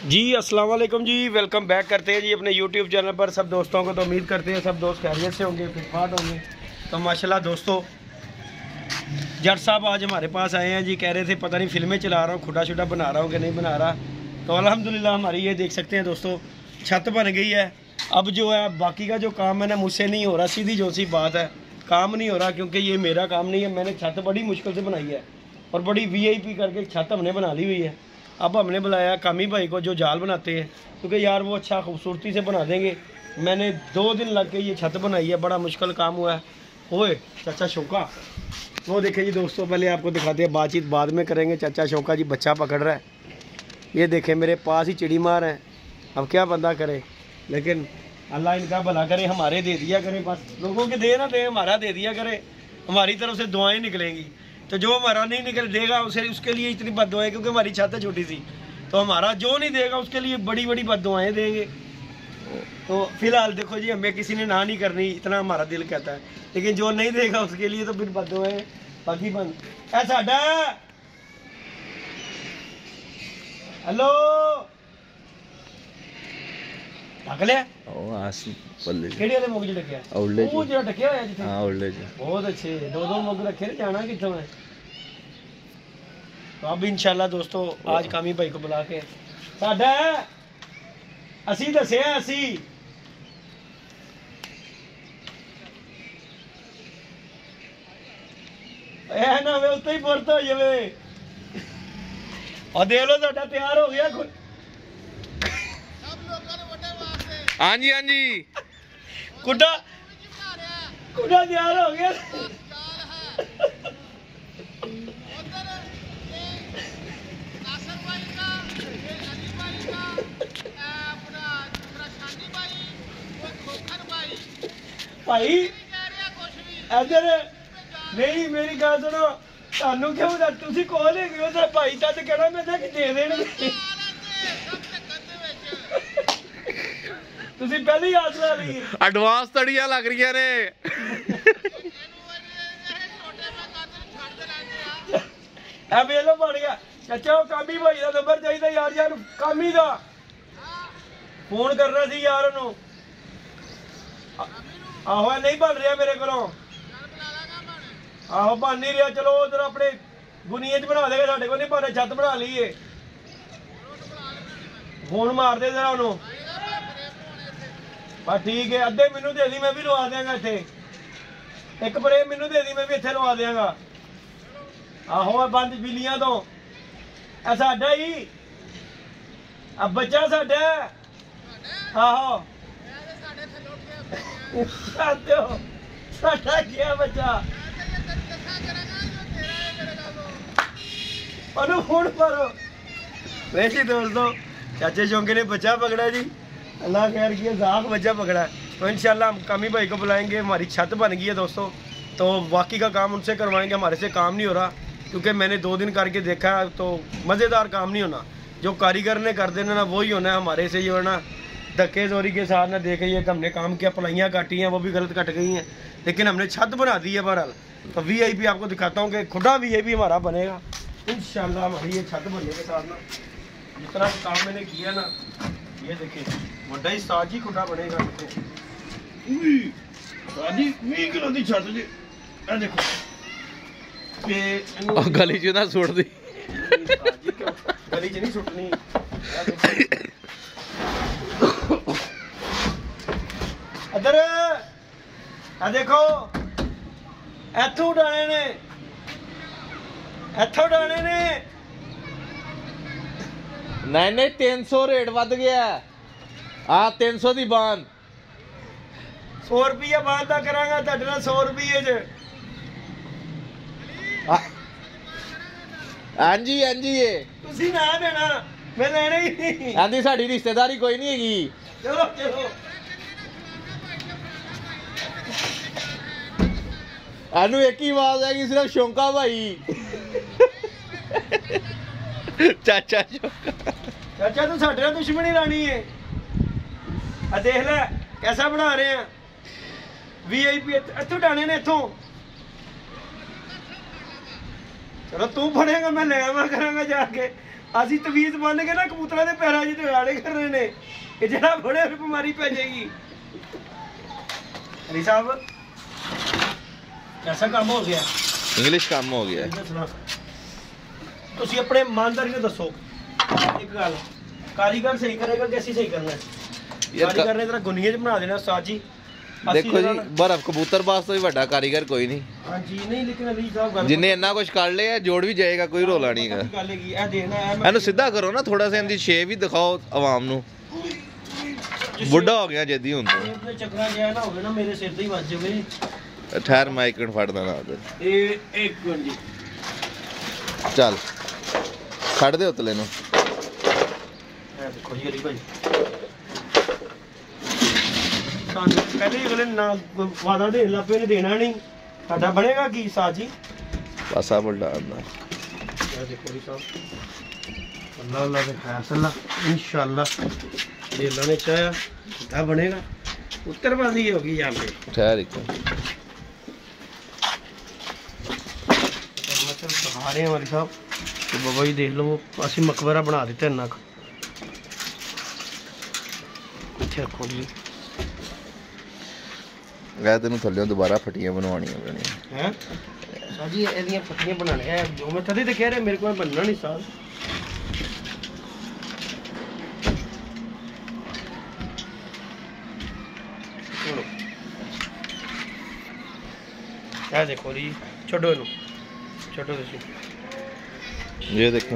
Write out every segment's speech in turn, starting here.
जी अस्सलाम वालेकुम जी, welcome back करते हैं जी अपने यूट्यूब चैनल पर। सब दोस्तों को तो उम्मीद करते हैं सब दोस्त खैरियत से होंगे, फिटफाट होंगे। तो माशाल्लाह दोस्तों, जट साहब आज हमारे पास आए हैं जी। कह रहे थे पता नहीं फिल्में चला रहा हूँ, खुदा शुदा बना रहा हूँ कि नहीं बना रहा। तो अल्हम्दुलिल्लाह हमारी ये देख सकते हैं दोस्तों, छत बन गई है। अब जो है बाकी का जो काम है ना, मुझसे नहीं हो रहा। सीधी जो सी बात है, काम नहीं हो रहा क्योंकि ये मेरा काम नहीं है। मैंने छत बड़ी मुश्किल से बनाई है और बड़ी VIP करके छत हमने बना ली हुई है। अब हमने बुलाया कामी भाई को जो जाल बनाते हैं, क्योंकि यार वो अच्छा खूबसूरती से बना देंगे। मैंने 2 दिन लग के ये छत बनाई है, बड़ा मुश्किल काम हुआ है। ओए चाचा शौका, वो देखे जी दोस्तों, पहले आपको दिखाते हैं, बातचीत बाद में करेंगे। चाचा शौका जी बच्चा पकड़ रहा है, ये देखें मेरे पास ही चिड़ी मार है। अब क्या बंदा करे, लेकिन अल्लाह इनका भला करे, हमारे दे दिया करे। बस लोगों के दे ना दे, हमारा दे दिया करे। हमारी तरफ से दुआएं निकलेंगी, तो जो हमारा नहीं निकल देगा उसे उसके लिए इतनी बद्दुआएं, क्योंकि हमारी छत है छोटी सी। तो हमारा जो नहीं देगा उसके लिए बड़ी बड़ी बद्दुआएं देंगे। तो फिलहाल देखो जी, हमें किसी ने ना नहीं करनी, इतना हमारा दिल कहता है। लेकिन जो नहीं देगा उसके लिए तो फिर बद्दुआएं बाकी बंद। ऐ साडा हेलो ढक लिया ਕਿਹੜੇ ਵਾਲੇ ਮੁੱਗ ਚ ਢੱਕਿਆ? ਉਹ ਜਿਹੜਾ ਢੱਕਿਆ ਹੋਇਆ ਜਿੱਥੇ। ਹਾਂ ਉਲਲੇ ਚ बहुत अच्छे 2-2 मुग रखे ने। जाना कितों है? तो अब इंशाल्लाह दोस्तों आज कामी भाई को बुला के साडा असी दसिया असी ए ना वे उत्ते ही पुरत हो जावे। और देख लो साडा तैयार हो गया। हाँ जी हाँ जी, कुड़ा कुड़ा तैयार हो गया। भाई इधर नहीं, मेरी गल सुनो, सानू क्यों तुसी कॉल है क्यों सर भाई तद कहना मैं कि दे देने। तुसी पहले ही आसरा ली एडवांस तड़ियां लग रही ने। वेलो बन गया चाचा। कामी भाई का नंबर चाहिए यार, यार कामी का फोन करना सी यार ओनू। आहो नहीं बन रहा मेरे को, आहो बन नहीं रहा। चलो उधर अपने गुनिए च बना देगा, साढ़े को नहीं बन। छत बना ली है, फोन मार दे जरा ओनू। बस ठीक है, अद्धे मैनू दे दी, मैं भी लवा देंगा इत्थे। एक बड़े मैनू दे दी, मैं भी इत्थे लवा देंगा। आहो बंद बिल्लियां तो ए साडा ही अब बच्चा साडा। आहो साडा क्या बच्चा अनु फोन मारो। वैसे दोस्तों चाचे शौके ने बच्चा पकड़ा जी, अल्लाह खैर किया, जाक बच्चा पकड़ा। तो इंशाल्लाह हम कामी भाई को बुलाएंगे। हमारी छत बन गई है दोस्तों, तो बाकी का काम उनसे करवाएंगे। हमारे से काम नहीं हो रहा क्योंकि मैंने 2 दिन करके देखा है, तो मज़ेदार काम नहीं होना। जो कारीगर ने कर देना ना वही होना है। हमारे से जो है ना धक्के जोरी के साथ ना देखे ये हमने काम किया, पलाइयाँ काटी हैं वो भी गलत कट गई हैं, लेकिन हमने छत बना दी है। बहरहाल तो VIP आपको दिखाता हूँ कि खुदा VIP हमारा बनेगा इंशाल्लाह। हमारी ये छत बनने के साथ ना जितना काम मैंने किया ना, ये देखिए बड़ा ही साजी खुदा बनेगा। साजी 20 किलो की छत जी, देखो गली च ना सुट दी, गली च नहीं सुटनी। इधर देखो इथों उड़ाने ने, इथों उड़ाने ने। नहीं 300 रेट वध गया। आ 300 दी बांध। 100 रुपया बांध का करांगा तुहाडे नाल 100 रुपये च। हाँ जी ये तुसी ना देना, मैं लेना ही नहीं। आंदी साडी रिश्तेदारी कोई नहीं हैगी। चलो चलो आनू एक ही आवाज है कि सिर्फ शौका भाई। चाचा शौका, चाचा तू साडे नाल दुश्मनी लानी है। आ देख ले कैसा बना रहे हैं। VIP इथों डाने ने इथों। चलो तू फड़ेगा मैं ले आवा करांगा जाके। ਅਸੀਂ ਤਵੀਜ਼ ਬੰਨ ਕੇ ਨਾ ਕਬੂਤਰਾਂ ਦੇ ਪੈਰਾਂ 'ਚ ਦਗਾੜੇ ਕਰ ਰਹੇ ਨੇ ਕਿ ਜਿਹੜਾ ਫੜਿਆ ਫਿਰ ਬਿਮਾਰੀ ਪੈ ਜਾਏਗੀ। ਹਰੀ ਸਾਹਿਬ ਐਸਾ ਕੰਮ ਹੋ ਗਿਆ, ਇੰਗਲਿਸ਼ ਕੰਮ ਹੋ ਗਿਆ। ਤੁਸੀਂ ਆਪਣੇ ਇਮਾਨਦਾਰੀ ਨਾਲ ਦੱਸੋ ਇੱਕ ਗੱਲ, ਕਾਰੀਗਰ ਸਹੀ ਕਰੇਗਾ ਕਿ ਅਸੀਂ ਸਹੀ ਕਰਨਾ? ਕਾਰੀਗਰ ਨੇ ਤੇਰਾ ਗੁੰਨੀਆਂ 'ਚ ਬਣਾ ਦੇਣਾ ਉਸਤਾਦ ਜੀ। ਦੇਖੋ ਜੀ ਬਰਫ ਕਬੂਤਰਬਾਜ਼ ਤੋਂ ਵੀ ਵੱਡਾ ਕਾਰੀਗਰ ਕੋਈ ਨਹੀਂ। ਹਾਂਜੀ ਨਹੀਂ ਲੇਕਿਨ ਅਲੀ ਸਾਹਿਬ ਗੱਲ ਜਿੰਨੇ ਇੰਨਾ ਕੁਝ ਕਰ ਲਿਆ ਜੋੜ ਵੀ ਜਾਏਗਾ, ਕੋਈ ਰੋਲਾ ਨਹੀਂ ਹੈਗਾ। ਗੱਲ ਹੈਗੀ ਇਹ ਦੇਖਣਾ ਹੈ, ਇਹਨੂੰ ਸਿੱਧਾ ਕਰੋ ਨਾ ਥੋੜਾ सा, ਇਹਦੀ ਸ਼ੇਪ ਵੀ ਦਿਖਾਓ ਆਵਾਮ ਨੂੰ। ਬੁੱਢਾ ਹੋ ਗਿਆ ਜੱਦੀ ਹੁਣ ਤੋਂ। ਆਪਣੇ ਚੱਕਰਾਂ ਜਿਹਾ ਨਾ ਹੋਵੇ ਨਾ ਮੇਰੇ ਸਿਰ ਤੇ ਹੀ ਵੱਜ ਜਾਵੇ। ਠਹਿਰ ਮਾਈਕ ਫੜਦਾ ਨਾ ਇਹ ਇੱਕ ਮਿੰਟ ਜੀ, ਚੱਲ ਛੱਡ ਦੇ ਉਤਲੇ ਨੂੰ। ਇਹ ਦੇਖੋ ਜੀ ਅਲੀ ਭਾਈ ਸਾਨੂੰ ਪਹਿਲੇ ਹੀ ਅਗਲੇ ਨਾ ਵਾਦਾ ਦੇਣ ਲੱਪੇ ਨੇ, ਦੇਣਾ ਨਹੀਂ ਸਾਡਾ ਬਣੇਗਾ ਕੀ ਸਾਜ ਜੀ? ਪਾਸਾ ਬੁੱਢਾ ਆਂਦਾ। ਇਹ ਦੇਖੋ ਜੀ ਸਾਹਿਬ ਅੱਲਾਹ ਅੱਲਾਹ ਦੇ ਫੈਸਲਾ इंशाल्लाह ये लाने चाहे क्या बनेगा। उत्तरबाजी होगी यहाँ पे। ठहर एक दिखा रहे हैं हमारे साहब तो बाबा जी देख लो वो असि मकबरा बना देते हैं नक। रखो जी तेन थल्ले दोबारा फटियां बनवानियां हैं सर जी, ये फटियां बनाने हैं जो मैं तभी तो कह रहे मेरे को बनना नहीं साहब। क्या देखो जी, छोड़ो इनू छोड़ो तुसी। ये देखो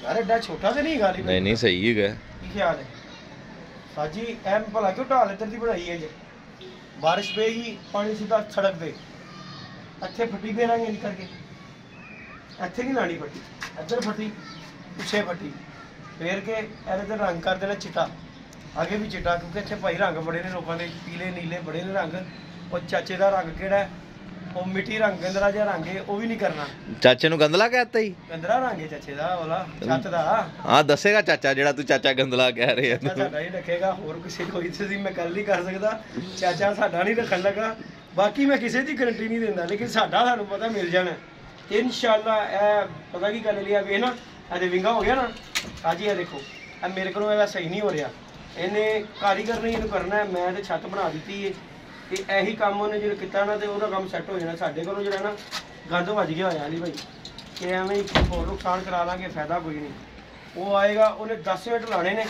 यार एडा छोटा तो नहीं गाली? नहीं नहीं सही है। की ख्याल है साजी? एम भला क्यों ढाल इधर दी बनाई है जी? बारिश पेगी पानी सीधा सड़क दे इत्थे फटी फेरांगे निकल के। इत्थे नहीं लानी फटी, इधर फटी पिछे फटी फेर के एदे ते रंग कर देना चिट्टा, आगे भी चिट्टा क्योंकि इत्थे भाई रंग बड़े ने लोगों के, पीले नीले बड़े ने रंग। और चाचे का रंग केड़ा है? वो मिट्टी रंग गंदरा जिहा रंग है, वो भी नहीं करना। चाचे नु गंदला कहता ही? गंदरा रंग है चाचे दा वाला छत दा। हां दसेगा चाचा जेड़ा तू चाचा गंदला कह रहे है। साडा ही रखेगा और किसी कोई से मैं गल नहीं कर सकदा। चाचा साडा नहीं रखन लगा, बाकी मैं किसी दी गारंटी नहीं देंदा, लेकिन साडा सानू पता मिल जाना इंशाल्लाह। ए पता की गल लिया वे ना ए विंगा हो गया ना हाजी। ये देखो ए मेरे को सही नहीं हो रहा, इन्हें कारीगर ने इन्हें करना है। मैं तो छत बना दी है ਤੇ ਇਹੀ ਕੰਮ ਉਹਨੇ ਜਿਹੜਾ ਕੀਤਾ ਨਾ ਤੇ ਉਹਦਾ ਕੰਮ ਸੈੱਟ ਹੋ ਜਾਣਾ। ਸਾਡੇ ਕੋਲੋਂ ਜਿਹੜਾ ਨਾ ਗੰਦ ਵੱਜ ਗਿਆ ਹੋਇਆ ਨਹੀਂ ਭਾਈ ਕਿ ਐਵੇਂ ਹੀ ਹੋਰ ਨੁਕਸਾਨ ਕਰਾ ਲਾਂਗੇ, ਫਾਇਦਾ ਕੋਈ ਨਹੀਂ। ਉਹ ਆਏਗਾ ਉਹਨੇ 10 ਮਿੰਟ ਲਾਣੇ ਨੇ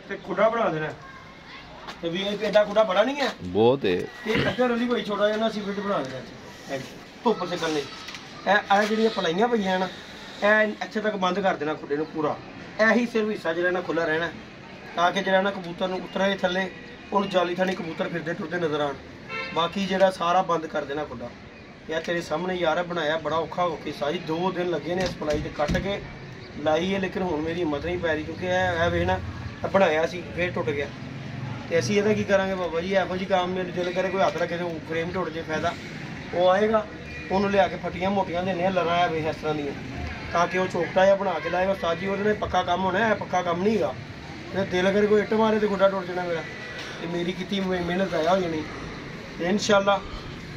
ਤੇ ਖੁੱਡਾ ਬਣਾ ਦੇਣਾ। ਤੇ ਵੀ ਇਹ ਐਡਾ ਖੁੱਡਾ ਬੜਾ ਨਹੀਂ ਹੈ, ਬਹੁਤ ਹੈ। ਤੇ ਇੱਧਰ ਵਾਲੀ ਕੋਈ ਛੋਟਾ ਜਿਹਾ ਨਾ ਅਸੀਂ ਫਿੱਟ ਬਣਾ ਦੇਣਾ ਧੁੱਪ ਸੇਕਣ ਲਈ। ਇਹ ਜਿਹੜੀਆਂ ਪਲਾਈਆਂ ਪਈਆਂ ਨਾ ਇਹ ਇੱਥੇ ਤੱਕ ਬੰਦ ਕਰ ਦੇਣਾ ਖੁੱਡੇ ਨੂੰ ਪੂਰਾ। ਇਹੀ ਸਿਰਫ ਹਿੱਸਾ ਜਿਹੜਾ ਨਾ ਖੁੱਲਾ ਰਹਿਣਾ ਤਾਂ ਕਿ ਜਿਹੜਾ ਨਾ ਕਬੂਤਰ ਨੂੰ ਉਤਰੇ ਥੱਲੇ ਉਹਨੂੰ ਜਾਲੀ ਥਾਣੀ ਕਬੂਤਰ ਫਿਰਦੇ ਟੁਰਦੇ ਨਜ਼ਰ ਆਣ। ਬਾਕੀ ਜਿਹੜਾ ਸਾਰਾ ਬੰਦ ਕਰ ਦੇਣਾ ਖੁੱਡਾ। ਯਾਰ ਤੇਰੇ ਸਾਹਮਣੇ ਯਾਰ ਬਣਾਇਆ ਬੜਾ ਔਖਾ ਹੋ ਕੇ ਸਾਜੀ 2 ਦਿਨ ਲੱਗੇ ਨੇ ਸਪਲਾਈ ਤੇ ਕੱਟ ਕੇ ਲਾਈ ਹੈ, ਲੇਕਿਨ ਹੁਣ ਮੇਰੀ ਹਿੰਮਤ ਨਹੀਂ ਪੈ ਰਹੀ ਕਿਉਂਕਿ ਇਹ ਵੇਖ ਨਾ ਬਣਾਇਆ ਸੀ ਫੇਰ ਟੁੱਟ ਗਿਆ। ਤੇ ਅਸੀਂ ਇਹਦਾ ਕੀ ਕਰਾਂਗੇ ਬਾਬਾ ਜੀ? ਇਹੋ ਜਿਹੀ ਕੰਮ ਮੇਰੇ ਦਿਲ ਕਰੇ ਕੋਈ ਹੱਥ ਰੱਖੇ ਤੇ ਫਰੇਮ ਟੁੱਟ ਜੇ ਫਾਇਦਾ। ਉਹ ਆਏਗਾ ਉਹਨੂੰ ਲਿਆ ਕੇ ਫੱਟੀਆਂ ਮੋਟੀਆਂ ਦੇਣੇ ਲੜਾਇਆ ਵੇ ਇਸ ਤਰ੍ਹਾਂ ਦੀਆਂ ਤਾਂ ਕਿ ਉਹ ਚੋਕਟਾ ਜਿਹਾ ਬਣਾ ਕੇ ਲਾਏਗਾ ਸਾਜੀ। ਉਹਦੇ ਨਾਲ ਪੱਕਾ ਕੰਮ ਹੋਣਾ ਹੈ, ਪੱਕਾ ਕੰਮ ਨਹੀਂ ਹੈਗਾ। ਤੇ ਦਿਲ ਕਰੇ ਕੋਈ ਇੱਟ ਮਾਰੇ ਤੇ ਖੁੱਡਾ ਟੁੱਟ ਜਾਣਾ ਮੇਰਾ ਤੇ ਮੇਰੀ ਕੀਤੀ ਮਿਹਨਤ ਆਇਆ ਹੋ ਜਾਣੀ। तो इंशाल्लाह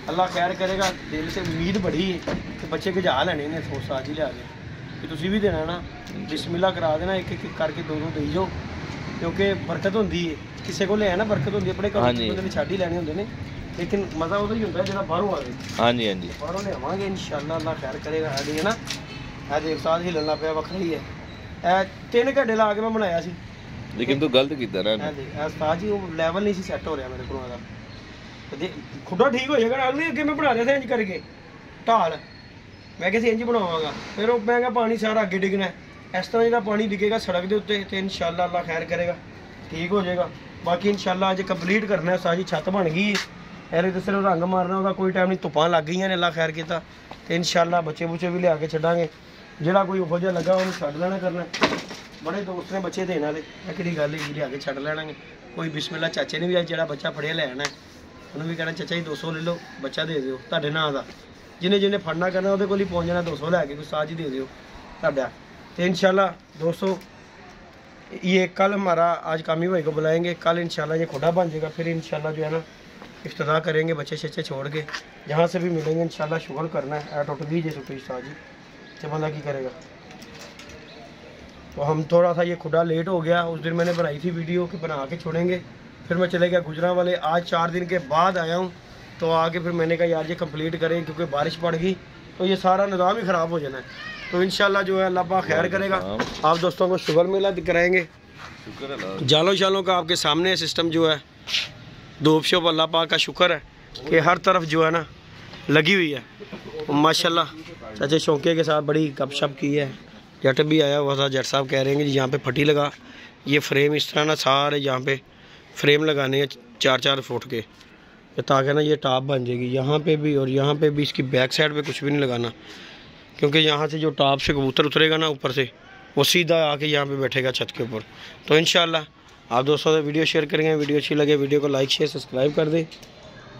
अल्लाह खैर करेगा। दिल से उम्मीद बड़ी है कि बच्चे गजा लेने ने सोच साज ही लिया के कि तुसी भी देना ना बिस्मिल्लाह करा देना, एक एक करके 2-2 दे जाओ क्योंकि बरकत होंदी है। किसी को ले ना बरकत होंदी है, अपने घर बंदे छड्ड ही लेने होंदे ने, लेकिन मज़ा उदो ही होंदा जिहड़ा बाहरों आवे। हां जी हां जी बाहरों ले आवांगे इंशाल्लाह, अल्लाह खैर करेगा। है ना आज एक साथ ही ललना पिया वखरा ही है। 3 घंटे ला के मैं बनाया सी, लेकिन तू गलत कीता ना। हां जी उस्ताद जी वो लेवल नहीं सी सेट हो रहा मेरे को दा। खुदा ठीक हो जाएगा। अगले अगे मैं बना रहा था इंज करके ढाल, मैं किसी इंज बनावांगा फिर मैं क्या पानी सारा अगे डिगना इस तरह जो पानी डिगेगा सड़क के उत्ते तो इंशाल्लाह अल्लाह खैर करेगा ठीक हो जाएगा। बाकी इंशाल्लाह अज कंप्लीट करना है सारी छत बन गई है। पहले तो सिर्फ रंग मारना होगा, कोई टाइम नहीं, धुप्पां लग गई ने अल्लाह खैर किया तो इंशाल्लाह बच्चे बुच्चे भी लिया के छड्डांगे। जोड़ा कोई उहो जिहा लगा उन्हें छड्ड लेना करना। बड़े दोस्त ने बच्चे देने वाले कि गल है लिया के छड्ड लेना। कोई बिस्मिल्लाह चाचे ने भी अज जो बच्चा फड़िया लैना है उन्होंने भी कहना चाचा जी 200 ले लो बच्चा दे दिओ तुहाडे नाम दा, जिन्हें जिन्हें फड़ना करना वो कोल ही पहुँच जाना 200 लैके कोई साज ही दे दिओ तुहाडा। तो इंशाल्लाह दोस्तों ये कल हमारा आज कामी भाई को बुलाएंगे, कल इंशाल्लाह ये खुदा बन जाएगा। फिर इंशाल्लाह जो है ना इफ्तिताह करेंगे, बच्चे शच्चे छोड़ के जहाँ से भी मिलेंगे इंशाल्लाह शुक्र करना है। टुट गई जे टुटी साज जी तो बंदा की करेगा। तो हम थोड़ा सा ये खुदा लेट हो गया। उस दिन मैंने बनाई थी वीडियो कि बना के छोड़ेंगे, फिर मैं चले गया गुजरांवाले। आज 4 दिन के बाद आया हूँ, तो आके फिर मैंने कहा यार ये कंप्लीट करें, क्योंकि बारिश पड़ गई तो ये सारा निज़ाम ही ख़राब हो जाना है। तो इंशाल्लाह जो है अल्लाह पाक खैर करेगा। आप दोस्तों को शुगर मेला कराएँगे, जालों शालों का आपके सामने सिस्टम जो है। धूप शोप अल्लाह पाक का शुक्र है कि हर तरफ जो है ना लगी हुई है माशाल्लाह। चाचे शौके के साथ बड़ी गपशप की है। जट भी आया हुआ था, जट साहब कह रहे हैं कि यहाँ पे फटी लगा, ये फ्रेम इस तरह ना सारे यहाँ पे फ्रेम लगाने हैं 4-4 फुट के, ताकि ना ये टॉप बन जाएगी। यहाँ पे भी और यहाँ पे भी, इसकी बैक साइड पे कुछ भी नहीं लगाना, क्योंकि यहाँ से जो टॉप से कबूतर उतरेगा ना ऊपर से, वो सीधा आके यहाँ पे बैठेगा छत के ऊपर। तो इंशाल्लाह आप दोस्तों से वीडियो शेयर करेंगे। वीडियो अच्छी लगे वीडियो को लाइक शेयर सब्सक्राइब कर दें,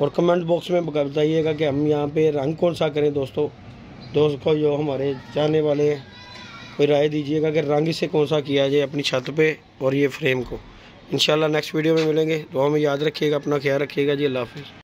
और कमेंट बॉक्स में बताइएगा कि हम यहाँ पे रंग कौन सा करें। दोस्तों को जो हमारे चाहने वाले हैं, कोई राय दीजिएगा कि रंग इसे कौन सा किया जाए अपनी छत पे और ये फ्रेम को। इंशाल्लाह नेक्स्ट वीडियो में मिलेंगे। दुआ में याद रखिएगा, अपना ख्याल रखिएगा जी। अल्लाह हाफिज़।